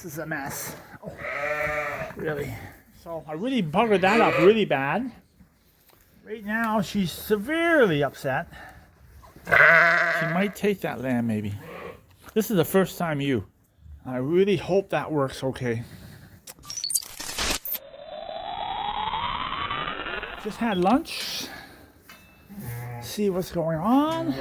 This is a mess. Oh, really. So I really buggered that up really bad. Right now she's severely upset. She might take that lamb maybe. This is the first time ewe. I really hope that works okay. Just had lunch. See what's going on.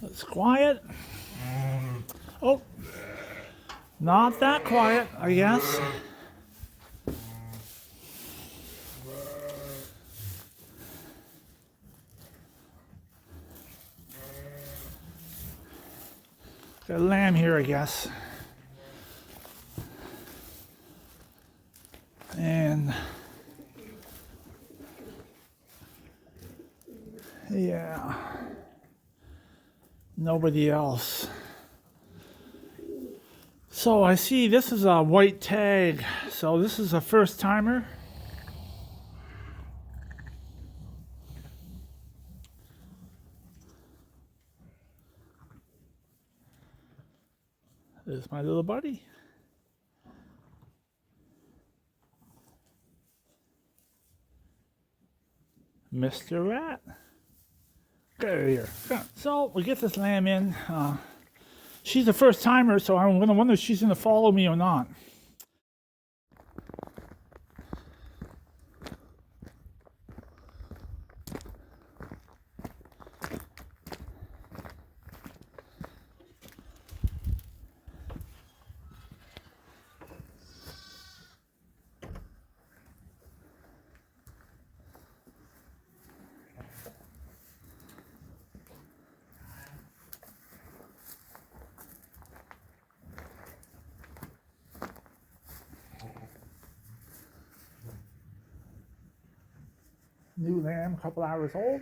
It's quiet. Oh, not that quiet, I guess. Got a lamb here, I guess. And yeah, nobody else. So I see this is a white tag. So this is a first timer. There's my little buddy. Mr. Rat. There here. So we get this lamb in. She's a first timer, so I'm gonna wonder if she's gonna follow me or not. New lamb, couple hours old.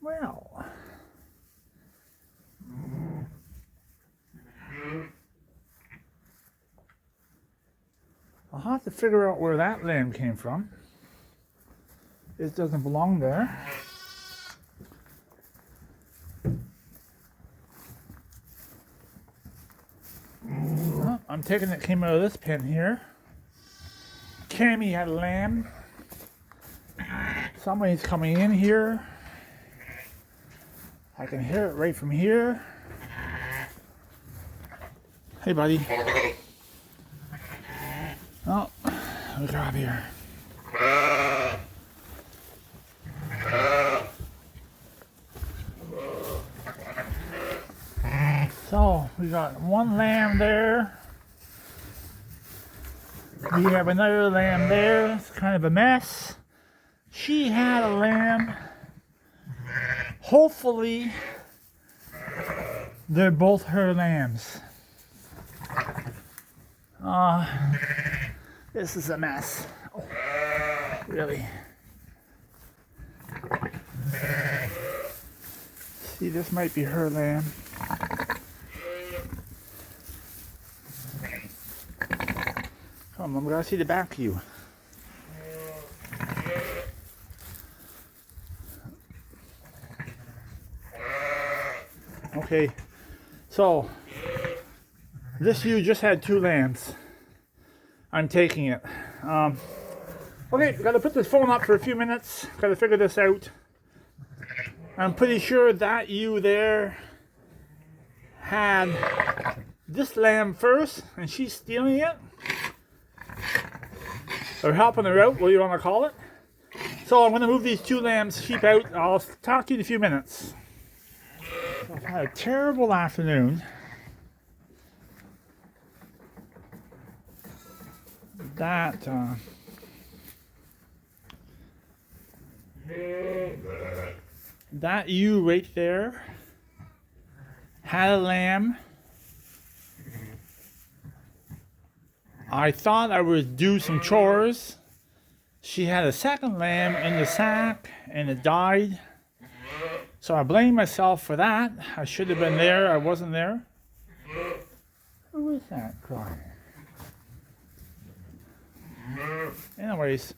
Well, I'll have to figure out where that lamb came from. It doesn't belong there. I'm taking it came out of this pen here. Cammy had a lamb. Somebody's coming in here. I can hear it right from here. Hey, buddy. Oh, let me grab here. So we got one lamb there. We have another lamb there. It's kind of a mess. She had a lamb. Hopefully, they're both her lambs. This is a mess. Oh, really. See, this might be her lamb. Come on, I'm gonna see the back of you. Okay, so this ewe just had 2 lambs. I'm taking it. Okay, gotta put this phone up for a few minutes. Gotta figure this out. I'm pretty sure that ewe there had this lamb first, and she's stealing it. Or helping her out, what do you want to call it? So I'm going to move these 2 lambs, sheep out. I'll talk to you in a few minutes. I've had a terrible afternoon. That ewe right there had a lamb. I thought I would do some chores. She had a second lamb in the sack and it died. So I blame myself for that. I should have been there. I wasn't there. Who is that crying? Anyways,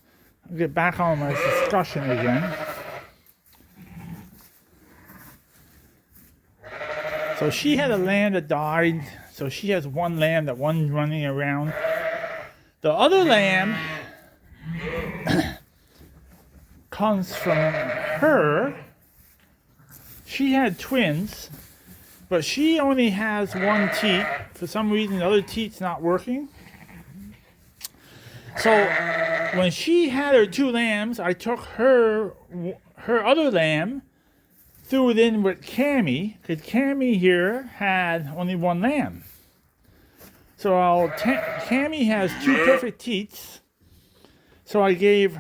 I'll get back on my discussion again. So she had a lamb that died. So she has one lamb that one's running around. The other lamb comes from her. She had twins, but she only has one teat. For some reason, the other teat's not working. So when she had her two lambs, I took her other lamb, threw it in with Cammy, because Cammy here had only one lamb. So Cammy has two perfect teats. So I gave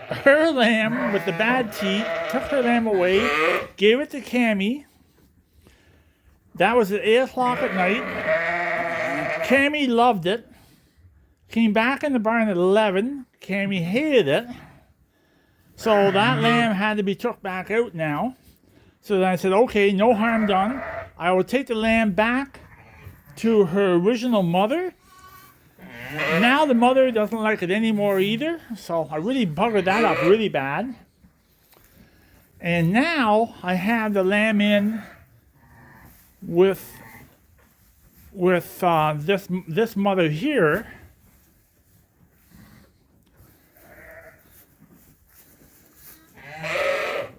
her lamb with the bad teat, took her lamb away, gave it to Cammy. That was at 8 o'clock at night. Cammy loved it. Came back in the barn at 11. Cammy hated it. So that lamb had to be took back out now. So then I said, okay, no harm done. I will take the lamb back to her original mother. Now the mother doesn't like it anymore either. So I really buggered that up really bad. And now I have the lamb in with this mother here.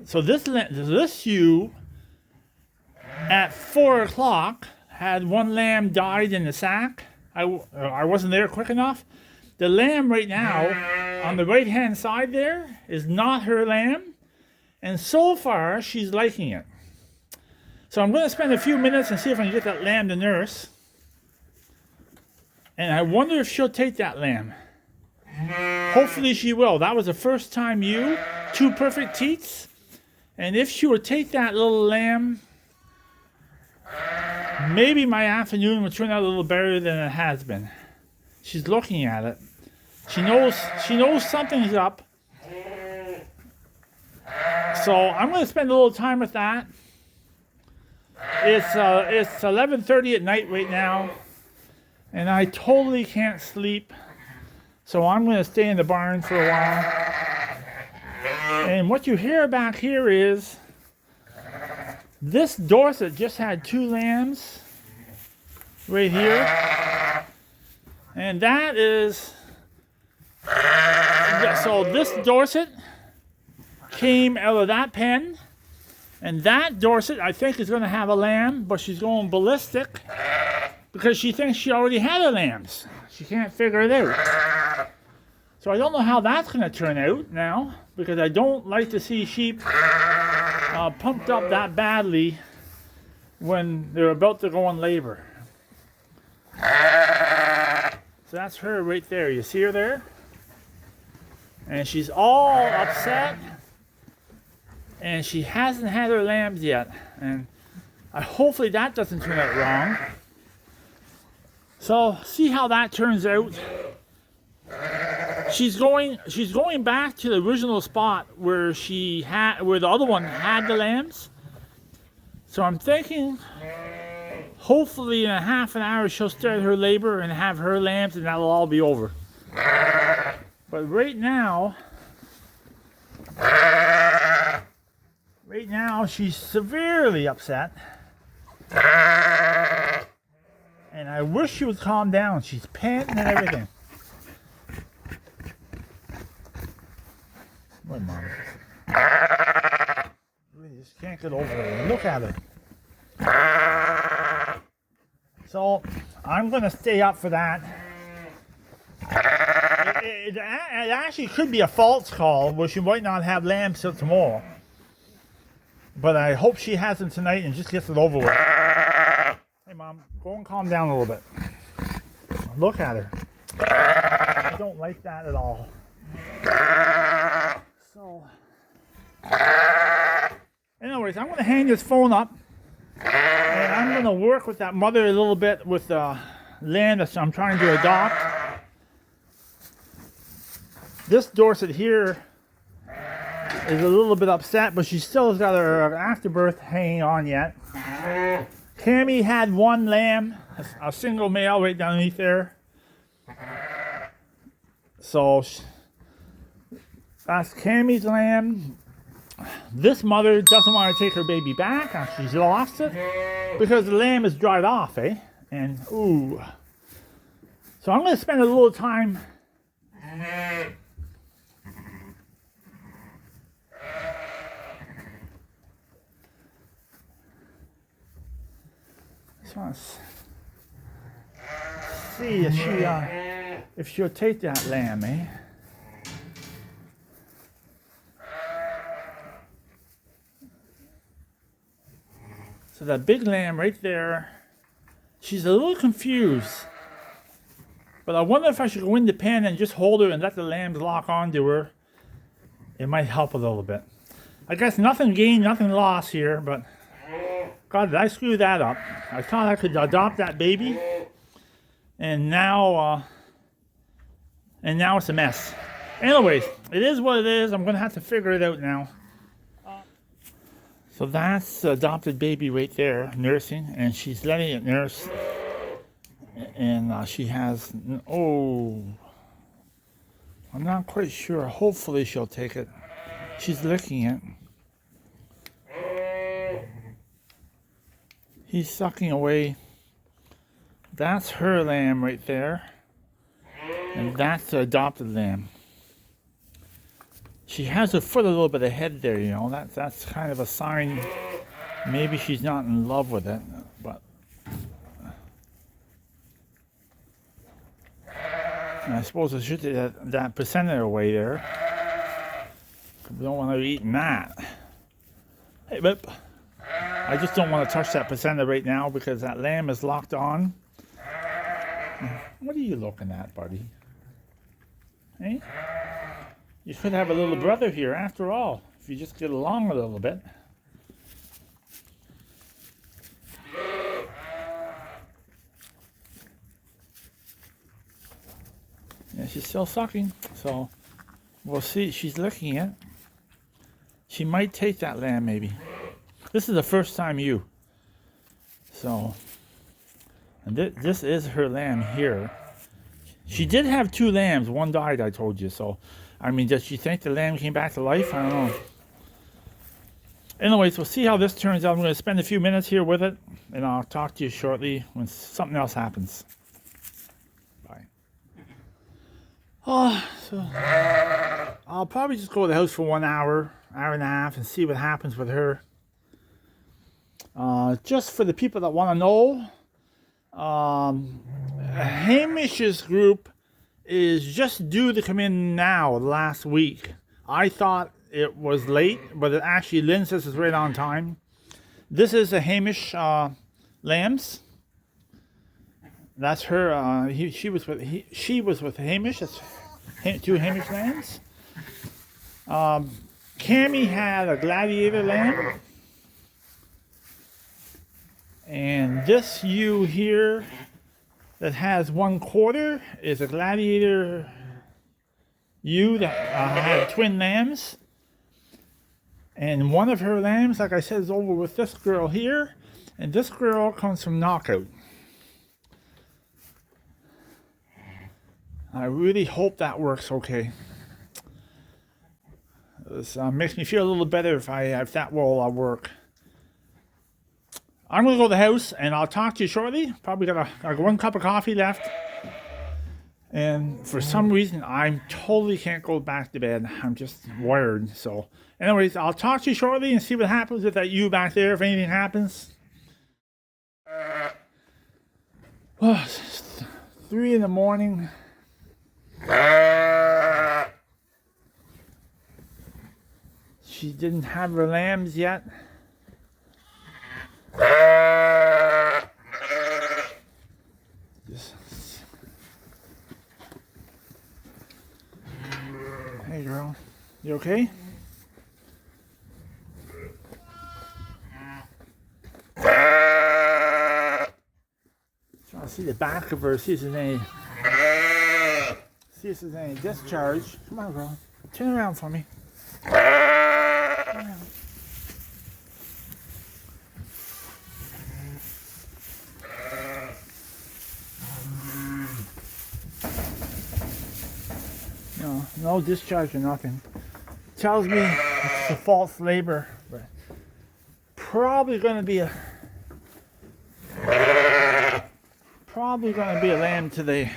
So this ewe at 4 o'clock had one lamb died in the sack. I wasn't there quick enough. The lamb right now on the right hand side there is not her lamb, and so far she's liking it. So I'm going to spend a few minutes and see if I can get that lamb to nurse. And I wonder if she'll take that lamb. Hopefully she will. That was the first time ewe, two perfect teats. And if she would take that little lamb, maybe my afternoon would turn out a little better than it has been. She's looking at it. She knows something's up. So I'm going to spend a little time with that. It's 11:30 at night right now, and I totally can't sleep. So I'm going to stay in the barn for a while. And what you hear back here is this Dorset just had two lambs right here. And that is, so this Dorset came out of that pen. And that Dorset, I think, is going to have a lamb, but she's going ballistic because she thinks she already had her lambs. She can't figure it out. So I don't know how that's going to turn out now, because I don't like to see sheep pumped up that badly when they're about to go on labor. So that's her right there. You see her there? And she's all upset. And she hasn't had her lambs yet. And hopefully that doesn't turn out wrong. So see how that turns out. She's going back to the original spot where the other one had the lambs. So I'm thinking hopefully in a half an hour she'll start her labor and have her lambs, and that'll all be over. But right now she's severely upset. And I wish she would calm down. She's panting and everything. What, Mom? We just can't get over it. Look at it. So I'm going to stay up for that. It actually could be a false call where she might not have lambs till tomorrow. But I hope she has them tonight and just gets it over with. Hey, Mom, go and calm down a little bit. Look at her. I don't like that at all. So, anyways, I'm going to hang this phone up. And I'm going to work with that mother a little bit with the land that I'm trying to adopt. This Dorset here is a little bit upset, but she still has got her afterbirth hanging on yet. Cammy had one lamb, a single male right underneath there. So that's Cammy's lamb. This mother doesn't want to take her baby back after she's lost it because the lamb is dried off, eh? And ooh. So I'm going to spend a little time just want to see if she'll take that lamb, eh? So that big lamb right there, she's a little confused. But I wonder if I should go in the pen and just hold her and let the lambs lock onto her. It might help a little bit. I guess nothing gained, nothing lost here, but God, did I screw that up? I thought I could adopt that baby, and now it's a mess. Anyways, it is what it is. I'm gonna have to figure it out now. So that's the adopted baby right there, nursing, and she's letting it nurse. And she has, I'm not quite sure. Hopefully she'll take it. She's licking it. He's sucking away. That's her lamb right there. And that's the adopted lamb. She has her foot a little bit ahead there, you know. That's kind of a sign maybe she's not in love with it. But I suppose I should take that placenta away there. We don't want to be eating that. Hey, but I just don't want to touch that placenta right now because that lamb is locked on. What are you looking at, buddy? Hey? You could have a little brother here after all, if you just get along a little bit. Yeah, she's still sucking, so we'll see. She's licking it. She might take that lamb, maybe. This is the first time ewe. So, and this is her lamb here. She did have two lambs. One died, I told you. So, I mean, does she think the lamb came back to life? I don't know. Anyways, we'll see how this turns out. I'm going to spend a few minutes here with it, and I'll talk to you shortly when something else happens. Bye. So I'll probably just go to the house for 1 hour, hour and a half, and see what happens with her. Just for the people that want to know, Hamish's group is just due to come in now, last week. I thought it was late, but it actually, Lynn says it's right on time. This is a Hamish lambs. That's her. She was with Hamish. That's two Hamish lambs. Cammy had a gladiator lamb. And this ewe here that has 1/4 is a gladiator ewe that had twin lambs. And one of her lambs, like I said, is over with this girl here. And this girl comes from Knockout. I really hope that works okay. This makes me feel a little better if that will work. I'm going to go to the house, and I'll talk to you shortly. Probably got 1 cup of coffee left. And for some reason, I totally can't go back to bed. I'm just wired. So, anyways, I'll talk to you shortly and see what happens with that ewe back there, if anything happens. Oh, it's 3 in the morning. She didn't have her lambs yet. Hey girl, you okay? Trying to see the back of her, see if there's any discharge. Come on girl, turn around for me. Turn around. No discharge or nothing. Tells me it's a false labor. But probably gonna be a lamb today.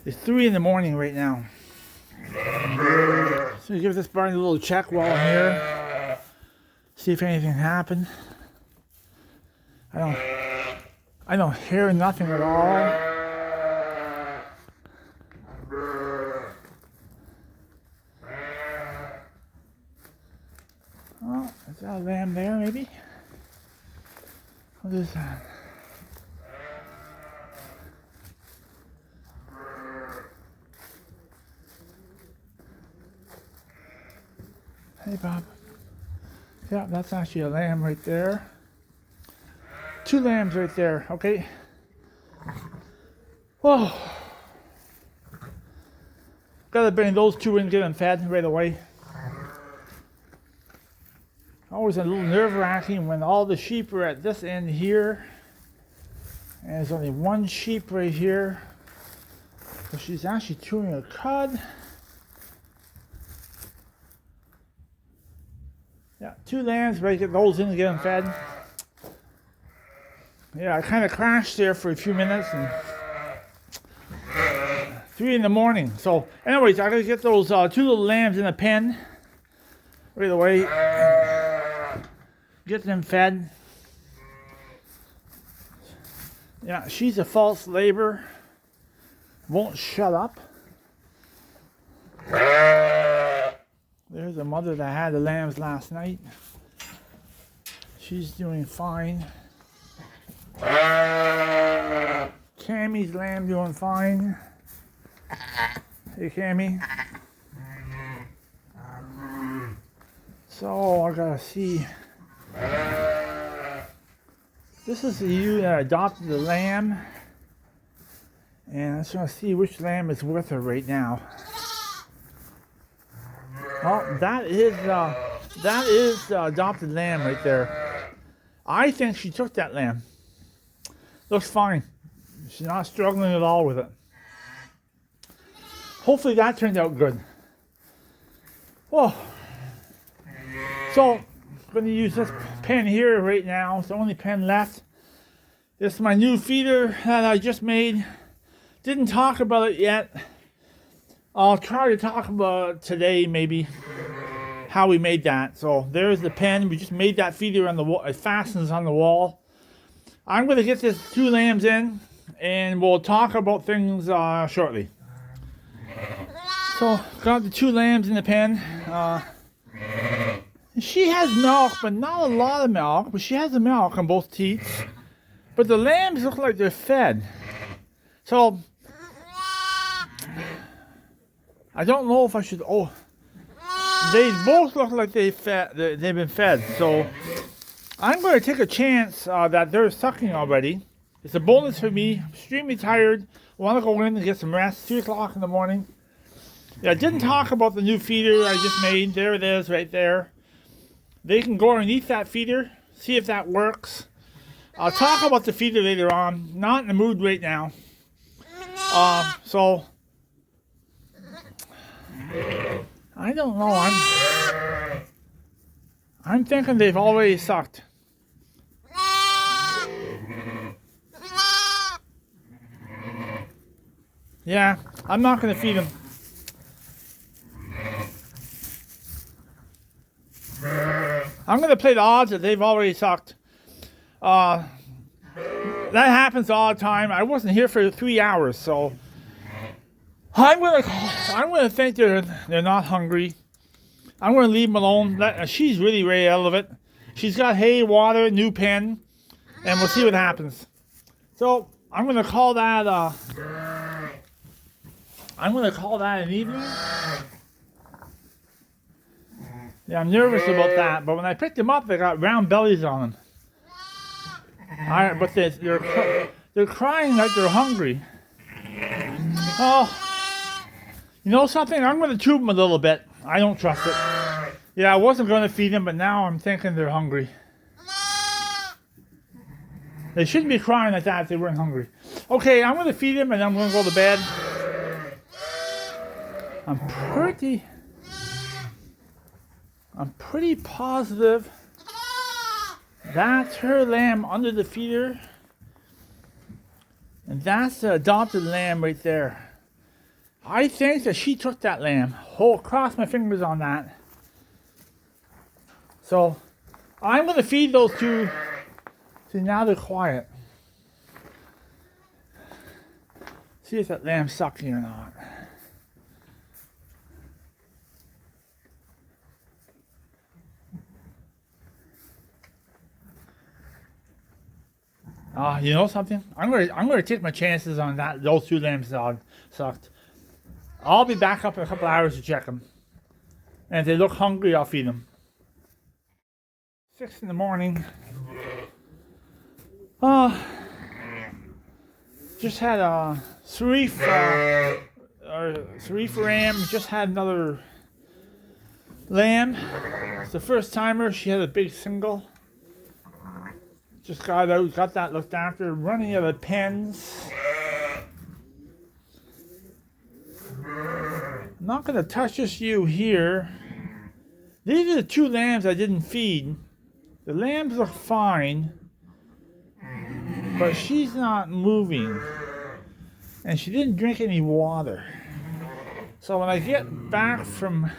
It's 3 in the morning right now. So give this barn a little check while I'm here. See if anything happened. I don't hear nothing at all. Oh, is that a lamb there maybe? What is that? Hey Bob. Yeah, that's actually a lamb right there. 2 lambs right there, okay? Oh. Gotta bring those 2 in and get them fed right away. Always a little nerve-wracking when all the sheep are at this end here. And there's only 1 sheep right here. So she's actually chewing a cud. Yeah, 2 lambs, better get those in and get them fed. Yeah, I kind of crashed there for a few minutes and 3 in the morning. So anyways, I gotta get those 2 little lambs in the pen right away. Get them fed. Yeah, she's a false labor. Won't shut up. There's a mother that had the lambs last night. She's doing fine. Cammie's lamb doing fine. Hey Cammie. So I gotta see. This is the ewe that adopted the lamb. And I just want to see which lamb is with her right now. Oh, that is the adopted lamb right there. I think she took that lamb. Looks fine. She's not struggling at all with it. Hopefully that turned out good. Oh. So, I'm going to use this pen here right now. It's the only pen left. This is my new feeder that I just made. Didn't talk about it yet. I'll try to talk about it today, maybe, how we made that. So there's the pen. We just made that feeder on the wall. It fastens on the wall. I'm going to get this 2 lambs in, and we'll talk about things shortly. So got the 2 lambs in the pen. She has milk, but not a lot of milk. But she has the milk on both teats. But the lambs look like they're fed. So I don't know if I should. Oh, they both look like they've been fed. So I'm going to take a chance that they're sucking already. It's a bonus for me. I'm extremely tired. I want to go in and get some rest. 2 o'clock in the morning. Yeah, I didn't talk about the new feeder I just made. There it is, right there. They can go underneath that feeder, see if that works. I'll talk about the feeder later on. Not in the mood right now. So I don't know. I'm thinking they've already sucked. Yeah, I'm not going to feed them. I'm going to play the odds that they've already sucked. That happens all the time. I wasn't here for 3 hours, so I'm going to think they're not hungry. I'm going to leave them alone. She's really way out of it. She's got hay, water, new pen, and we'll see what happens. So I'm going to call that. I'm going to call that an evening. Yeah, I'm nervous about that, but when I picked them up, they got round bellies on them. But they're crying like they're hungry. Oh, you know something? I'm going to chew them a little bit. I don't trust it. Yeah, I wasn't going to feed them, but now I'm thinking they're hungry. They shouldn't be crying like that if they weren't hungry. Okay, I'm going to feed them and I'm going to go to bed. I'm pretty positive that's her lamb under the feeder. And that's the adopted lamb right there. I think that she took that lamb. Cross my fingers on that. So I'm going to feed those two. See, now they're quiet. See if that lamb's sucking or not. You know something? I'm gonna take my chances on that. Those two lambs sucked. I'll be back up in a couple hours to check them. And if they look hungry, I'll feed them. 6 in the morning. Just had a Serif ram. Just had another lamb. It's the first timer. She had a big single. Just got out, got that looked after. Running out of pens. I'm not going to touch this ewe here. These are the two lambs I didn't feed. The lambs look fine, but she's not moving. And she didn't drink any water. So when I get back from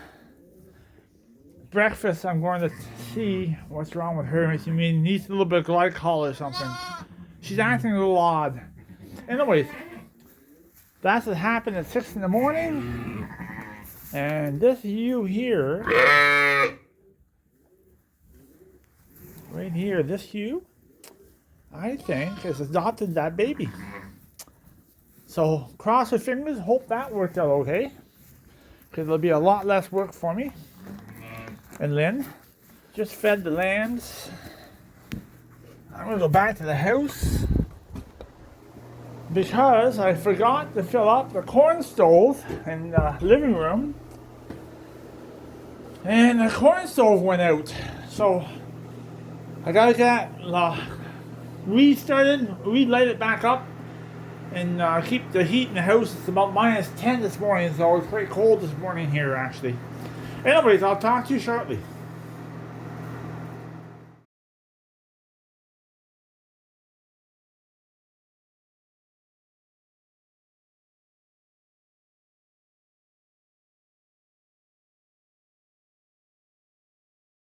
breakfast, I'm going to see what's wrong with her. She needs a little bit of glycol or something. She's acting a little odd. Anyways, that's what happened at 6 in the morning. And this ewe here, right here, this ewe, I think has adopted that baby. So cross your fingers, hope that worked out okay. Because it'll be a lot less work for me. And Lynn just fed the lambs. I'm going to go back to the house because I forgot to fill up the corn stove in the living room. And the corn stove went out. So I got to get restarted, relight it back up, and keep the heat in the house. It's about -10 this morning, so it's quite cold this morning here actually. Anyways, I'll talk to you shortly.